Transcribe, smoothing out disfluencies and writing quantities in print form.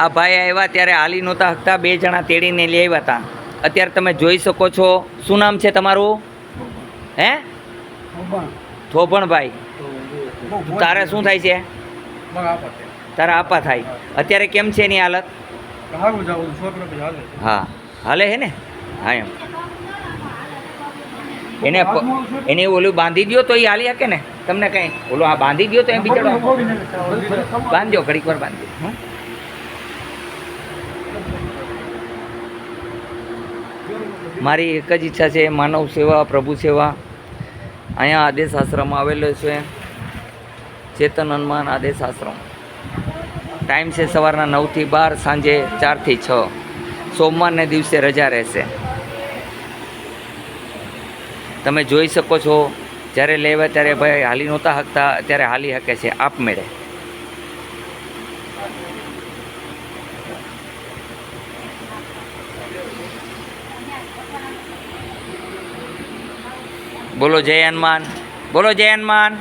આ ભાઈ આવ્યા ત્યારે હાલી નહોતા હકતા, 2 જણા તેડીને લઈ આવ્યા હતા. અત્યારે તમે જોઈ શકો છો. શું નામ છે તમારું? હે? થોભણભાઈ. તારે શું થાય છે? તારા આપા થાય. અત્યારે કેમ છે એની હાલત? હા, હાલે છે ને? હા, એમ એને ઓલું બાંધી દો તો એ હાલી શકે ને. તમને કંઈ ઓલું આ બાંધી દો તો એમ બિચારો બાંધ્યો, ઘડીક વાર બાંધ્યો. મારી એક જ ઈચ્છા છે, માનવ સેવા, પ્રભુ સેવા. અહીંયા આદેશ આશ્રમ આવેલો છે, ચેતન હનુમાન આદેશ આશ્રમ. ટાઈમ છે સવારના 9 થી 12, સાંજે 4 થી 6. સોમવારને દિવસે રજા રહેશે. તમે જોઈ શકો છો. જ્યારે લેવા ત્યારે ભાઈ હાલી નહોતા હકતા, અત્યારે હાલી શકે છે આપમેળે. બોલો જય હનુમાન, બોલો જય હનુમાન.